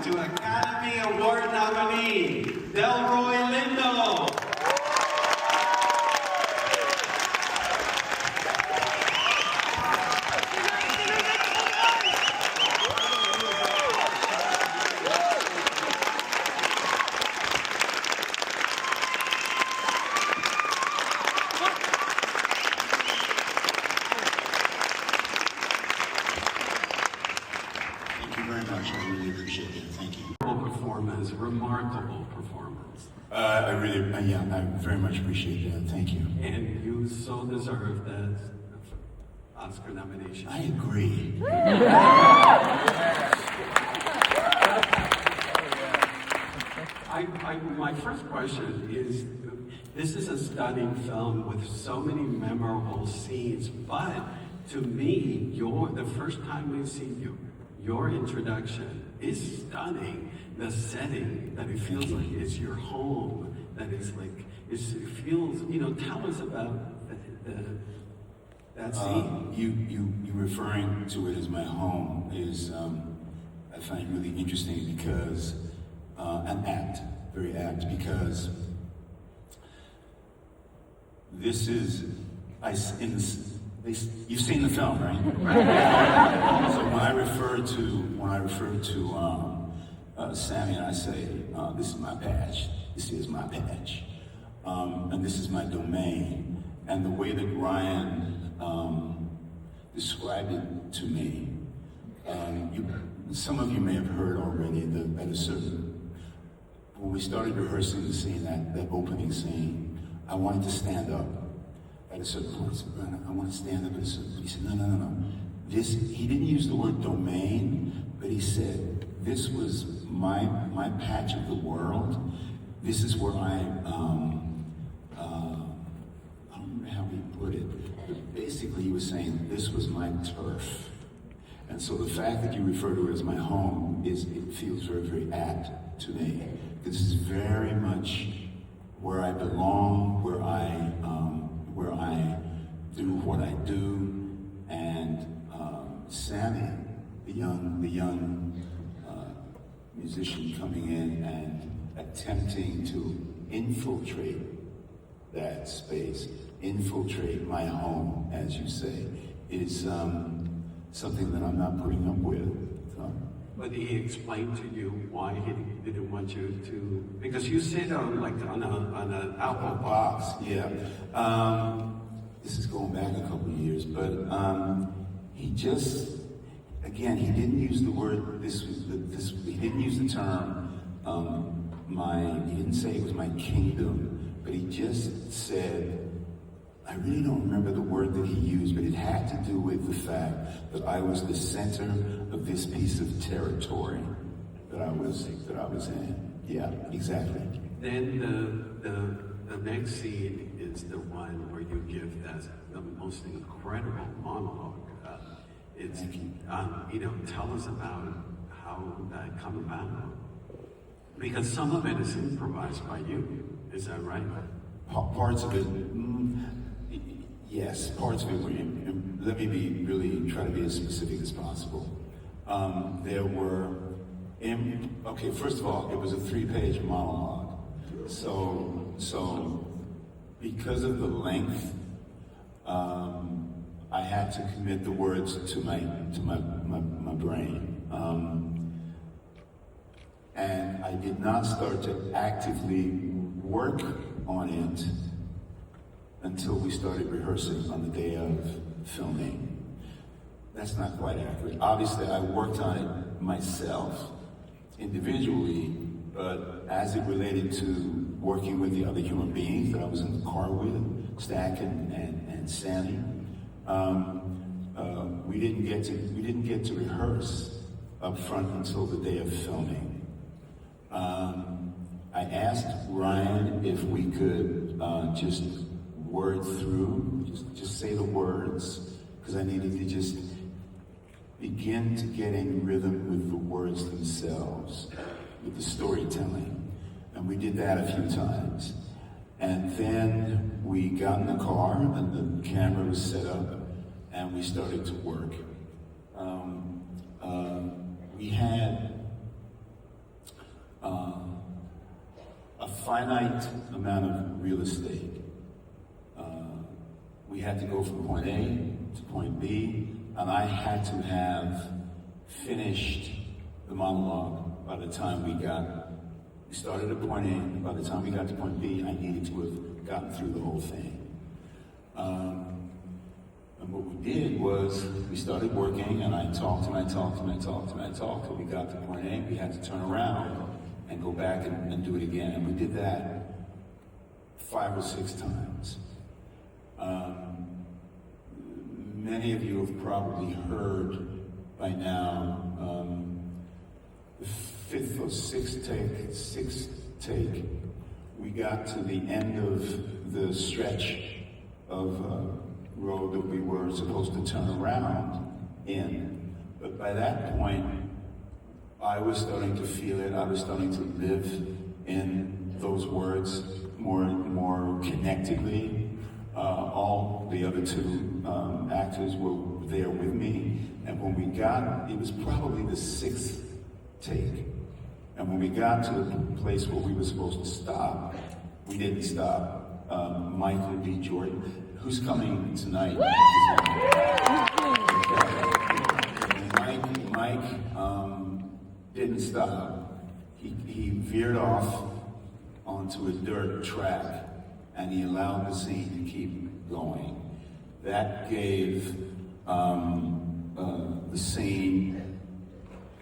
to Academy Award nominee, Delroy Lindo. I really appreciate it. Thank you. Performance, remarkable performance. I very much appreciate that. Thank you. And you so deserve that Oscar nomination. I agree. My first question is, this is a stunning film with so many memorable scenes, but to me, the first time we've seen you, your introduction is stunning. The setting, that it feels like it's your home, that is like, it feels, tell us about that scene. You referring to it as my home is, I find really interesting because, very apt, because this is, you've seen the film, right? So when I refer to Sammy and I say, this is my patch, this is my patch, and this is my domain, and the way that Ryan described it to me, some of you may have heard already that when we started rehearsing the scene, that opening scene, I wanted to stand up. At a certain point, I said, Brian, I want to stand up at a certain point. He said, no. He didn't use the word domain, but he said, this was my patch of the world. This is where I don't remember how he put it, but basically he was saying, this was my turf. And so the fact that you refer to it as my home, it feels very, very apt to me. This is very much where I belong, where I do what I do, and Sammy, the young musician coming in and attempting to infiltrate that space, infiltrate my home, as you say, is something that I'm not putting up with. But he explained to you why he didn't want you to, because you sit on an apple box. Yeah. This is going back a couple of years, but he just, again, he didn't use the word, he didn't use the term, he didn't say it was my kingdom, but he just said, I really don't remember the word that he used, but it had to do with the fact that I was the center of this piece of territory that I was in. Yeah, exactly. Then the next scene is the one where you give the most incredible monologue. Thank you. Tell us about how that come about. Because some of it is improvised by you. Is that right? Parts of it. Yes, parts of it were. Let me try to be as specific as possible. There were. Okay, first of all, it was a 3-page monologue. So because of the length, I had to commit the words to my brain, and I did not start to actively work on it until we started rehearsing on the day of filming. That's not quite accurate. Obviously, I worked on it myself, individually, but as it related to working with the other human beings that I was in the car with, Stack and Sammy, we didn't get to rehearse up front until the day of filming. I asked Ryan if we could just word through, just say the words, because I needed to just begin to get in rhythm with the words themselves, with the storytelling. And we did that a few times. And then we got in the car and the camera was set up and we started to work. We had finite amount of real estate. We had to go from point A to point B, and I had to have finished the monologue by the time we started at point A, and by the time we got to point B, I needed to have gotten through the whole thing. And what we did was we started working, and I talked and I talked and I talked and I talked till we got to point A. We had to turn around and go back and do it again. And we did that 5 or 6 times. Many of you have probably heard by now the 5th or 6th take, we got to the end of the stretch of road that we were supposed to turn around in. But by that point, I was starting to feel it. I was starting to live in those words more connectedly. All the other 2 actors were there with me. And when we got, it was probably the 6th take. And when we got to the place where we were supposed to stop, we didn't stop. Michael B. Jordan, who's coming tonight? Mike didn't stop. He veered off onto a dirt track, and he allowed the scene to keep going. That gave the scene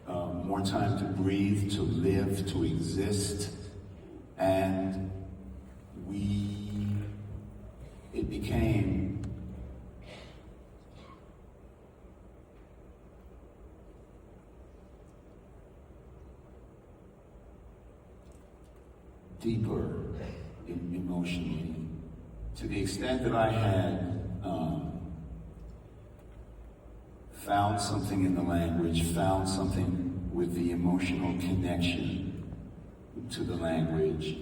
more time to breathe, to live, to exist, and it became deeper emotionally, to the extent that I had found something in the language, found something with the emotional connection to the language.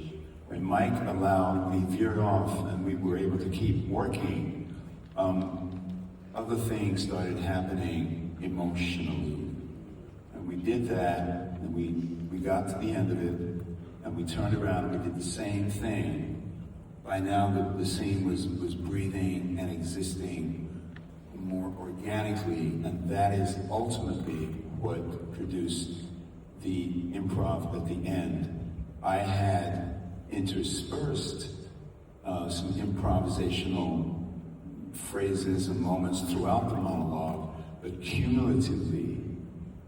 When Mike allowed, we veered off and we were able to keep working, other things started happening emotionally. And we did that, and we got to the end of it, and we turned around and we did the same thing. By now the scene was breathing and existing more organically, and that is ultimately what produced the improv at the end. I had interspersed some improvisational phrases and moments throughout the monologue, but cumulatively,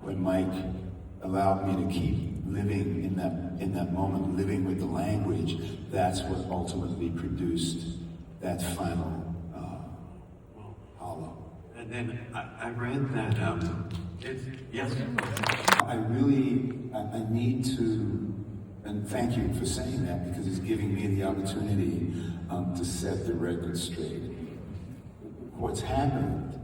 when Mike allowed me to keep living in that moment, living with the language, that's what ultimately produced that final hollow. And then I read that, yes? I need to, and thank you for saying that, because it's giving me the opportunity to set the record straight. What's happened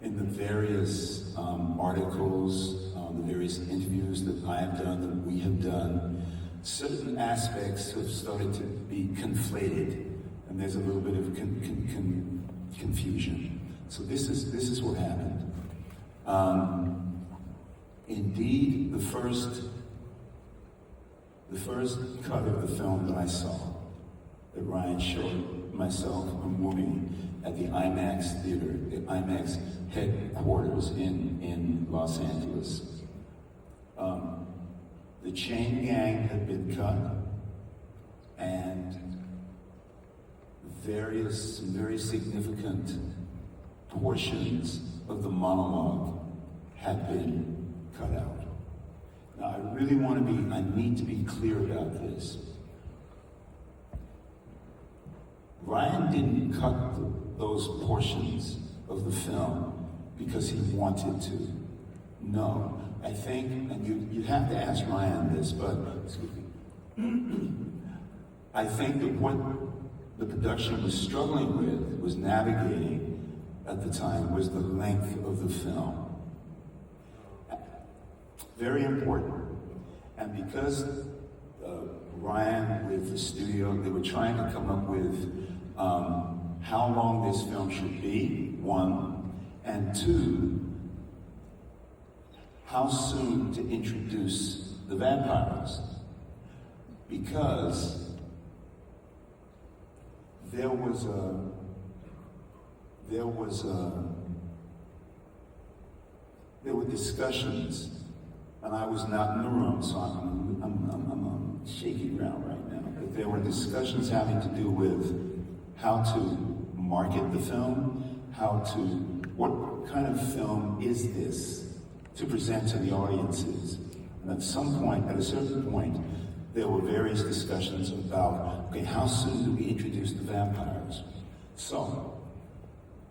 in the various articles, the various interviews that I have done, that we have done, certain aspects have started to be conflated, and there's a little bit of confusion. So this is what happened. Indeed, the first cut of the film that I saw, that Ryan showed myself a movie at the IMAX theater, the IMAX headquarters in Los Angeles. The chain gang had been cut, and various very significant portions of the monologue had been cut out. Now, I need to be clear about this. Ryan didn't cut those portions of the film because he wanted to. No, I think, and you'd have to ask Ryan this, but I think that what the production was struggling with, was navigating at the time, was the length of the film. Very important. And because Ryan with the studio, they were trying to come up with how long this film should be, 1, and 2, how soon to introduce the vampires. Because there were discussions, and I was not in the room, so I'm shaky ground right now. But there were discussions having to do with how to market the film, what kind of film is this to present to the audiences. And at some point, at a certain point, there were various discussions about, okay, how soon do we introduce the vampires? So,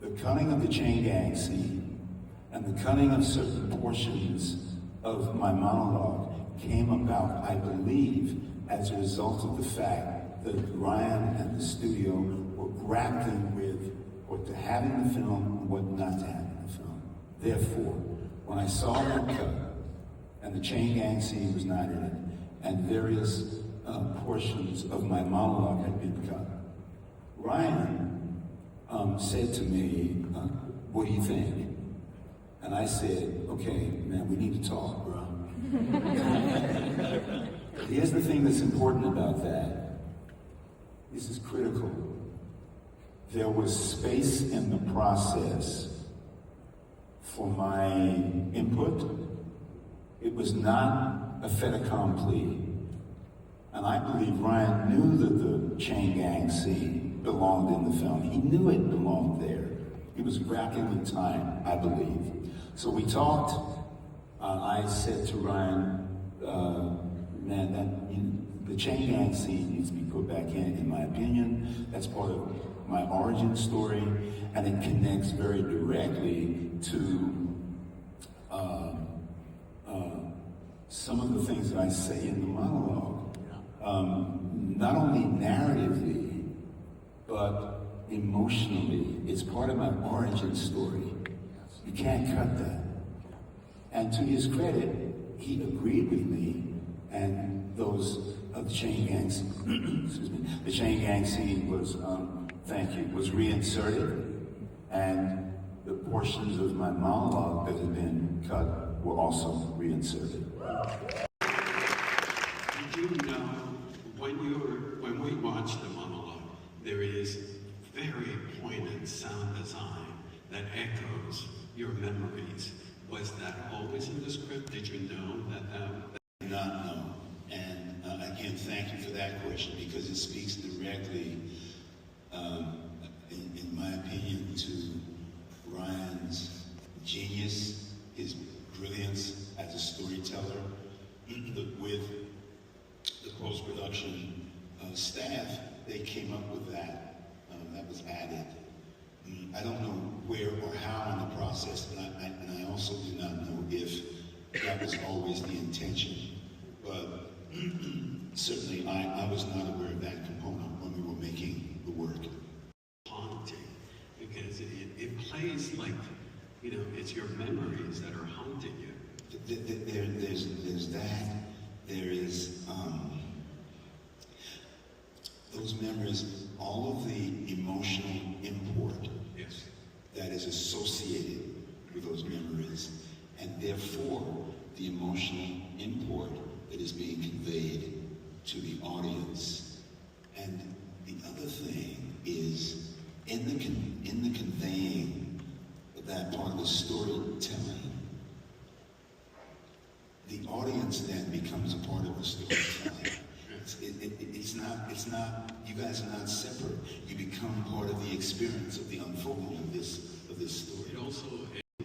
the cutting of the chain gang scene and the cutting of certain portions of my monologue came about, I believe, as a result of the fact that Ryan and the studio were grappling with what to have in the film and what not to have in the film. Therefore, when I saw that cut, and the chain gang scene was not in it, and various portions of my monologue had been cut, Ryan said to me, what do you think? And I said, okay, man, we need to talk, bro. Here's the thing that's important about that. This is critical. There was space in the process for my input. It was not a fait accompli. And I believe Ryan knew that the chain gang scene belonged in the film. He knew it belonged there. He was grappling with time, I believe. So we talked. I said to Ryan, man, the chain gang scene needs to be put back in my opinion. That's part of my origin story, and it connects very directly to some of the things that I say in the monologue. Not only narratively, but emotionally. It's part of my origin story. You can't cut that. And to his credit, he agreed with me, and those the chain gang, excuse me, the chain gang scene was, was reinserted, and the portions of my monologue that had been cut were also reinserted. Did you know when we watched the monologue, there is very poignant sound design that echoes your memories. Was that always in the script? Did you know that? I did not know. And again, thank you for that question, because it speaks directly, in my opinion, to Ryan's genius, his brilliance as a storyteller, with the post-production staff. They came up with that. That was added. I don't know where or how in the process, and I also do not know if that was always the intention. But certainly I was not aware of that component when we were making the work. Haunting, because it plays like, it's your memories that are haunting you. There's that. There is those memories, all of the emotional import that is associated with those memories, and therefore the emotional import that is being conveyed to the audience. And the other thing is, in the conveying of that part of the storytelling, the audience then becomes a part of the storytelling. It's not, you guys are not separate. You become part of the experience of the unfolding of this story. It also is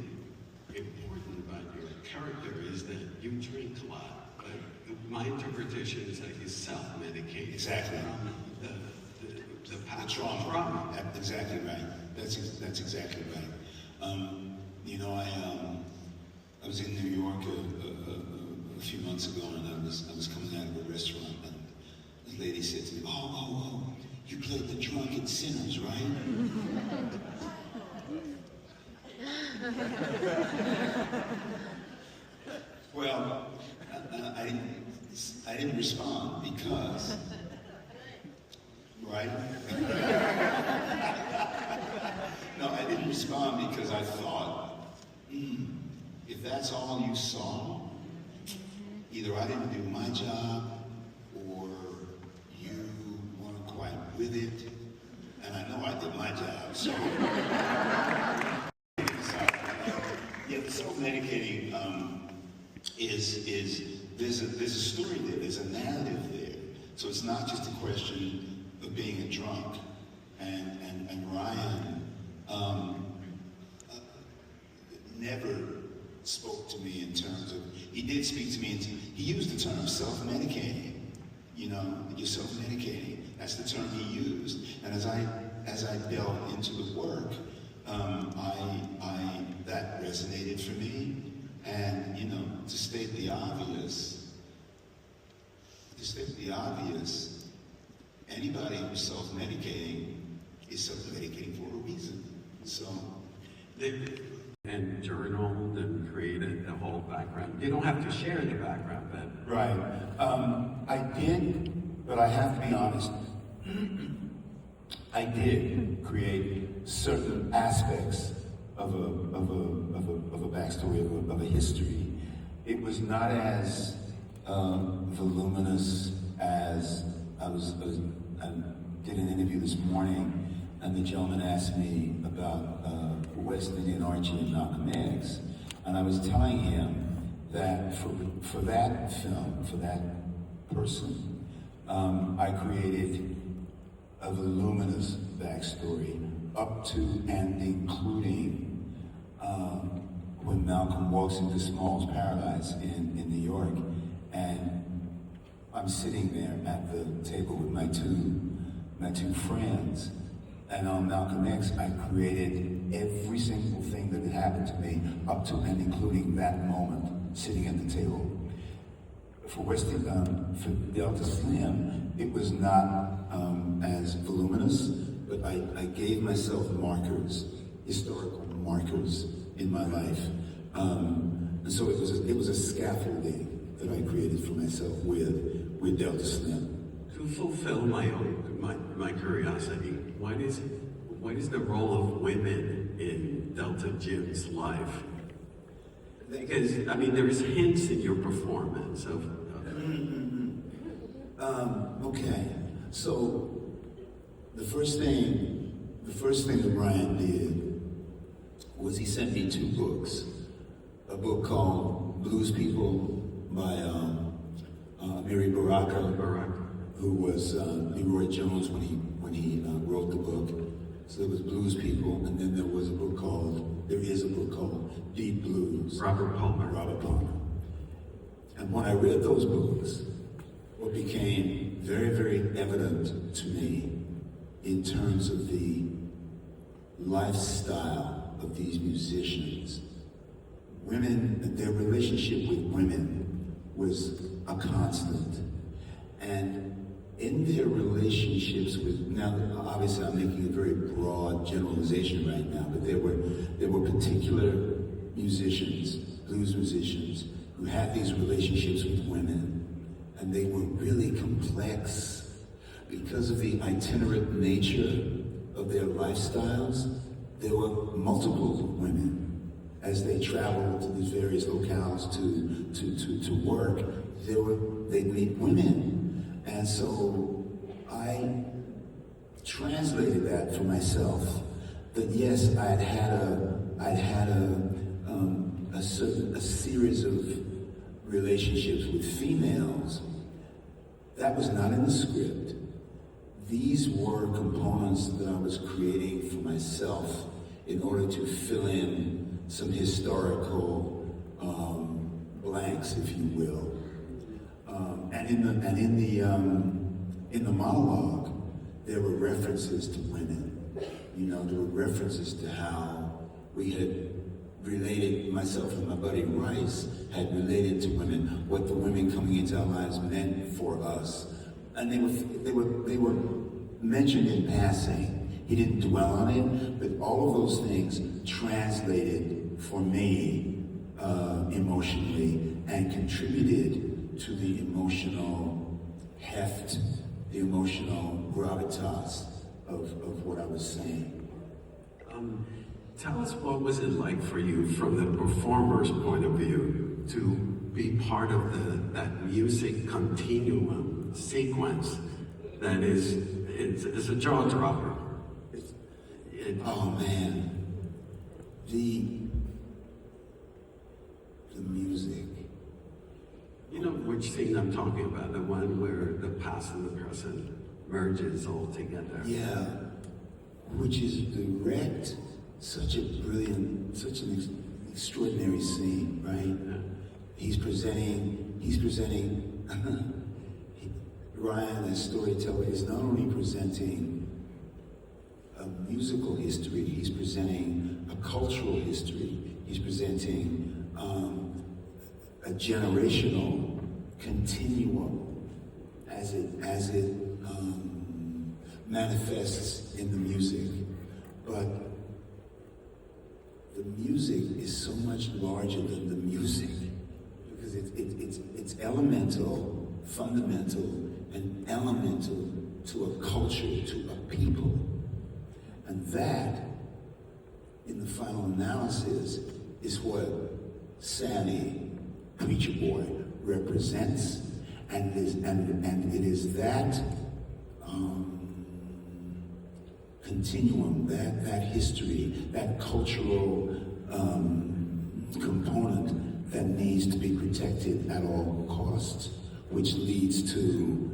important about your character is that you drink a lot. But my interpretation is that you self-medicate. Exactly. The trauma. Exactly right. That's exactly right. I was in New York a few months ago, and I was coming out of a restaurant, and this lady said to me, "Oh, you played the drunken sinners, right?" Well, I didn't respond because, right? No, I didn't respond because I thought, if that's all you saw, either I didn't do my job or you weren't quite with it. And I know I did my job. So, yeah, the self-medicating is there's a story there, there's a narrative there. So it's not just a question of being a drunk. And Ryan never spoke to me in terms of, he did speak to me, he used the term self-medicating. You know, you're self-medicating. That's the term he used. And as I delved into the work, that resonated for me. And, you know, to state the obvious, anybody who's self-medicating is self-medicating for a reason. So, and journaled and created the whole background. You don't have to share the background, but right. I did, but I have to be honest. I did create certain aspects of a backstory, of a history. It was not as voluminous as I did an interview this morning, and the gentleman asked me about West Indian Archie and Malcolm X, and I was telling him that for that film, for that person, I created a voluminous backstory up to and including when Malcolm walks into Small's Paradise in New York, and I'm sitting there at the table with my two friends, and on Malcolm X, I created every single thing that had happened to me up to and including that moment, sitting at the table. For Delta Slim, it was not as voluminous, but I gave myself markers, historical markers in my life. And so it was a scaffolding that I created for myself with Delta Slim. to fulfill my curiosity, what is the role of women in Delta Jim's life? Because I mean, there's hints in your performance of. Okay, so the first thing that Ryan did was he sent me 2 books. A book called Blues People by Amiri Baraka, who was Leroy Jones when he wrote the book. So there was Blues People, and then there is a book called Deep Blues. Robert Palmer. And when I read those books, what became very, very evident to me in terms of the lifestyle of these musicians, women, their relationship with women was a constant. And in their relationships with, now obviously I'm making a very broad generalization right now, but there were particular musicians, blues musicians, who had these relationships with women, and they were really complex because of the itinerant nature of their lifestyles. There were multiple women as they traveled to these various locales to work. They'd meet women, and so I translated that for myself. That yes, I'd had a series of relationships with females. That was not in the script. These were components that I was creating for myself in order to fill in some historical blanks, if you will. And in the monologue, there were references to women. You know, there were references to how we had related, myself and my buddy Rice had related to women, what the women coming into our lives meant for us. And they were mentioned in passing. He didn't dwell on it, but all of those things translated for me emotionally and contributed to the emotional heft, the emotional gravitas of what I was saying. Tell us, what was it like for you from the performer's point of view to be part of that music continuum sequence that is a jaw dropper? Oh man, the music. You know which scene I'm talking about? The one where the past and the present merges all together. Yeah, which is direct. Such a brilliant, such an extraordinary scene, right? Yeah. He's presenting. Ryan, as storyteller, is not only presenting a musical history, he's presenting a cultural history, he's presenting a generational continuum as it manifests in the music. But the music is so much larger than the music, because it's elemental, fundamental, and elemental to a culture, to a people. And that, in the final analysis, is what Sammy, Preacher Boy, represents. And it is that continuum, that history, that cultural component that needs to be protected at all costs, which leads to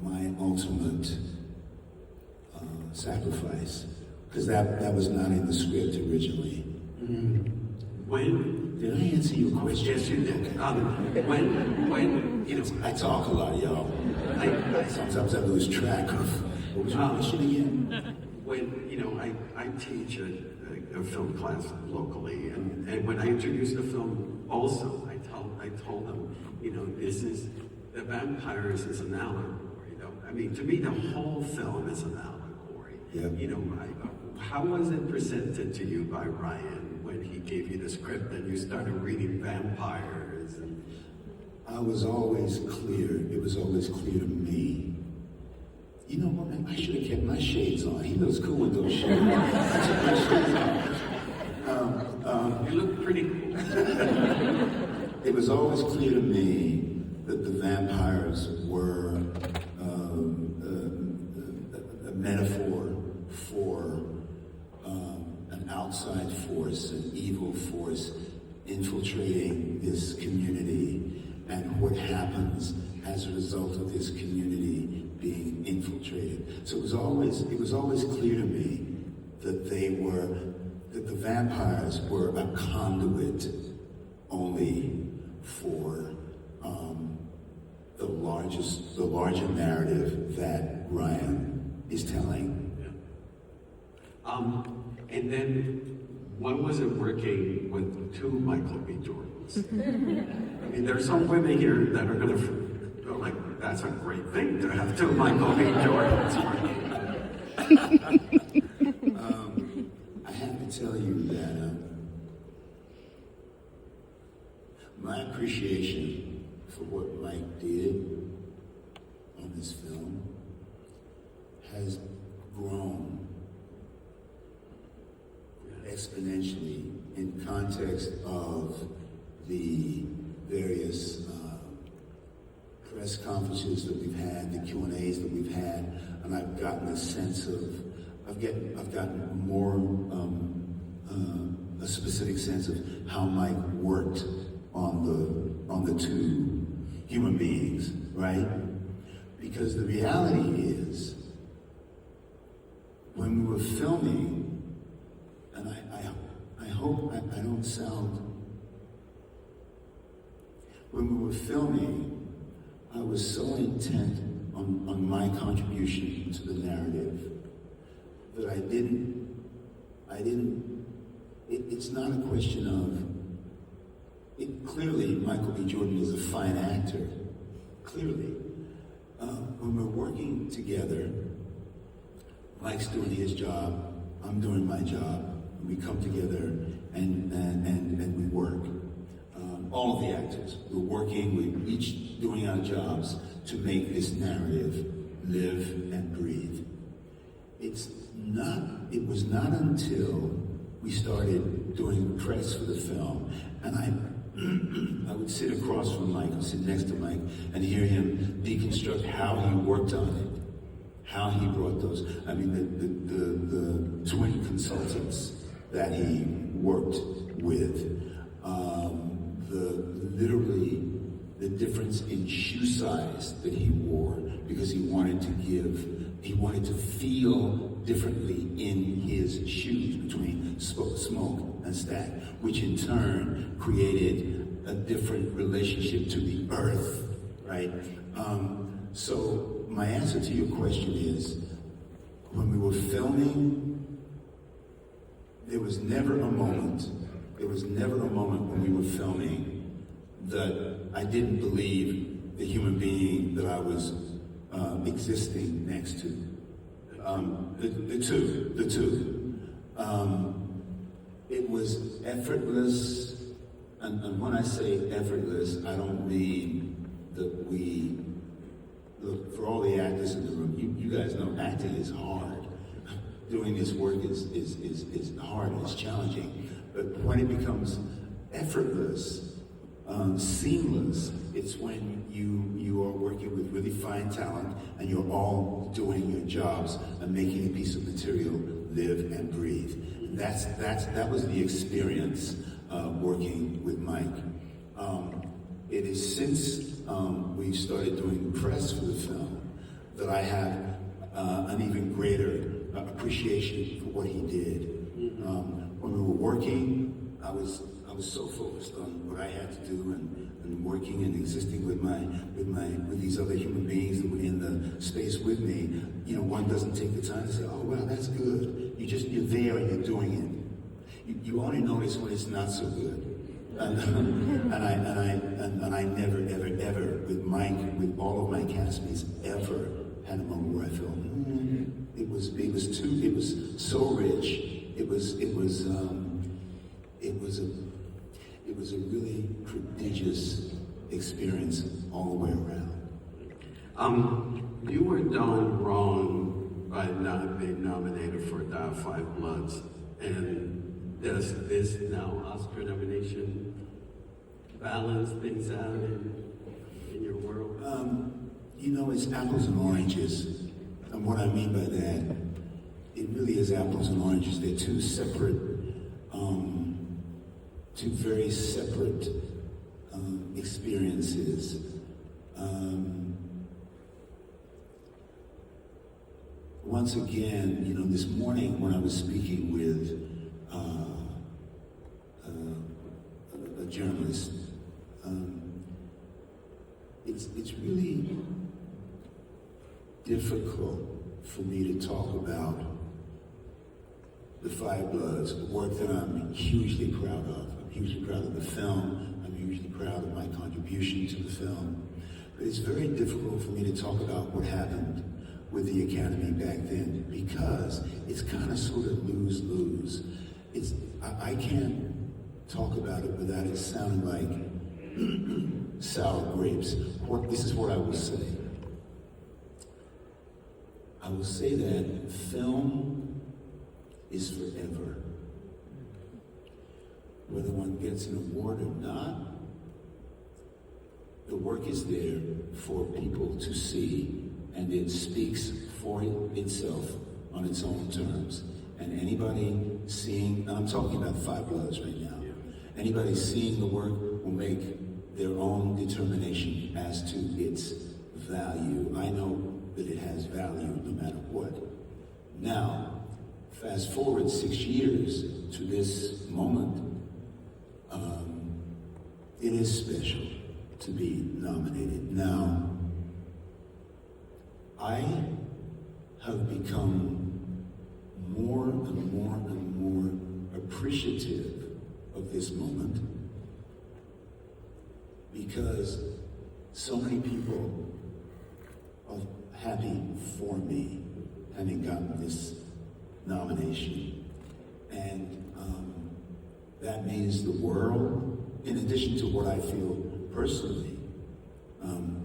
my ultimate sacrifice, because that was not in the script originally. When Did I answer your question? yes, you did. When you know, I talk a lot, y'all. I Sometimes I lose track of what was your question again? when you know, I teach a film class locally, and when I introduce the film, also I told them, you know, this is the vampires is an allegory. Though I mean, to me, the whole film is an allegory. Yep. You know, how was it presented to you by Ryan when he gave you the script and you started reading vampires? And I was always clear. It was always clear to me. You know what, man? I should have kept my shades on. He looks cool with those shades. I took my shades off. you look pretty cool. It was always clear to me that the vampires were a metaphor for an outside force, an evil force infiltrating this community, and what happens as a result of this community being infiltrated. So it was always clear to me that the vampires were a conduit only for the larger narrative that Ryan is telling. And then, when was it working with two Michael B. Jordans? I mean, there's some women here that are going to go like, that's a great thing to have two Michael B. Jordans working. I have to tell you that my appreciation for what Mike did on this film has grown exponentially in context of the various press conferences that we've had, the Q&As that we've had, and I've gotten a sense of, I've gotten more a specific sense of how Mike worked on the two human beings, right? Because the reality is, when we were filming, and I hope I don't sound, when we were filming, I was so intent on my contribution to the narrative that I didn't, it's not a question of, clearly Michael B. Jordan is a fine actor, clearly. When we're working together, Mike's doing his job, I'm doing my job, and we come together and we work. All of the actors, we're working, we're each doing our jobs to make this narrative live and breathe. It was not until we started doing press for the film, and I would sit across from Mike, I'd sit next to Mike, and hear him deconstruct how he worked on it. how he brought those. I mean, the twin consultants that he worked with, literally the difference in shoe size that he wore because he wanted to feel differently in his shoes between smoke and stack, which in turn created a different relationship to the earth, right? So my answer to your question is, when we were filming, there was never a moment when we were filming that I didn't believe the human being that I was existing next to. The two. It was effortless, and when I say effortless, I don't mean that we, look, for all the actors in the room, you guys know acting is hard. Doing this work is hard and it's challenging. But when it becomes effortless, seamless, it's when you are working with really fine talent and you're all doing your jobs and making a piece of material live and breathe. And that was the experience working with Mike. It is since we started doing press for the film that I have an even greater appreciation for what he did. When we were working, I was so focused on what I had to do and working and existing with these other human beings that were in the space with me. You know, one doesn't take the time to say, "Oh, wow, that's good." You're there and you're doing it. You only notice when it's not so good. And I never, ever with Mike, with all of my castmates, ever had a moment where I felt it was so rich. It was a really prodigious experience all the way around. You were done wrong by not being nominated for Five Bloods, and does this now Oscar nomination balance things out in your world? You know, it's apples and oranges, and what I mean by that, it really is apples and oranges. They're two very separate experiences. Once again, you know, this morning when I was speaking with a journalist, it's really difficult for me to talk about the Five Bloods, work that I'm hugely proud of. I'm hugely proud of the film. I'm hugely proud of my contribution to the film. But it's very difficult for me to talk about what happened with the Academy back then because it's kind of sort of lose-lose. I can't talk about it without it sounding like sour grapes. This is what I will say. I will say that film is forever. Whether one gets an award or not, the work is there for people to see, and it speaks for itself on its own terms. And anybody seeing, and I'm talking about Five Bloods right now, anybody seeing the work will make their own determination as to its value. I know that it has value no matter what. Now, fast forward 6 years to this moment, it is special to be nominated. Now, I have become more and more and more appreciative of this moment because so many people are happy for me having gotten this nomination. And that means the world, in addition to what I feel personally,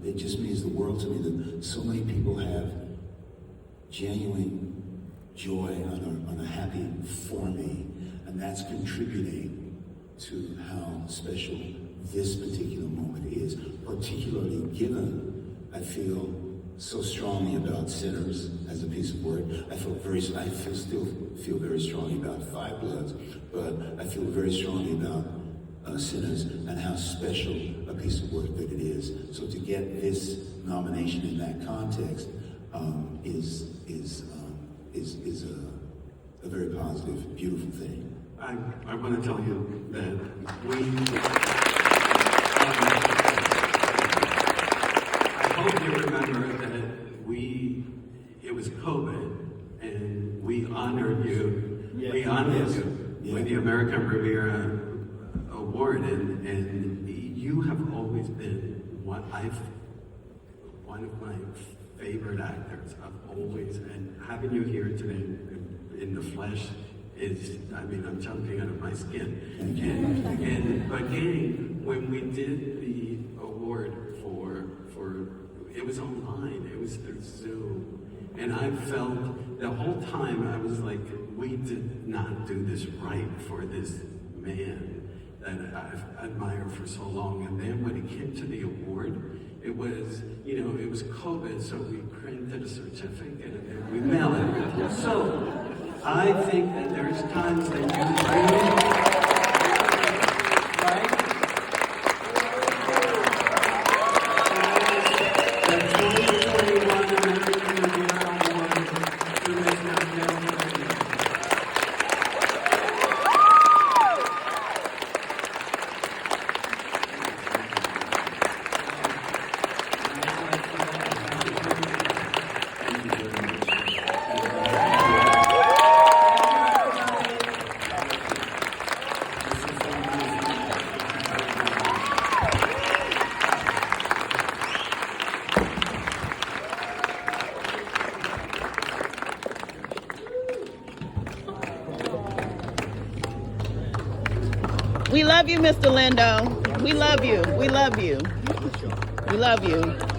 it just means the world to me that so many people have genuine joy and are happy for me, and that's contributing to how special this particular moment is, particularly given, I feel, so strongly about Sinners as a piece of work. Still feel very strongly about Five Bloods, but I feel very strongly about Sinners and how special a piece of work that it is. So to get this nomination in that context is a very positive, beautiful thing. I want to tell you that I hope you remember that it was COVID, and we honored you. Yes. We honored Yes. you Yeah. with the American Riviera Award, and you have always been one of my favorite actors. I've always, and having you here today in the flesh is, I'm jumping out of my skin. But again, when we did the award for it was online, it was through Zoom, and I felt the whole time I was like, we did not do this right for this man that I've admired for so long. And then when it came to the award, it was COVID, so we printed a certificate and we mailed it. So I think that there's times that you really, right? The 2021 American Riviera Award to Mr. Delroy Lindo. We love you, Mr. Lindo. We love you. We love you. We love you.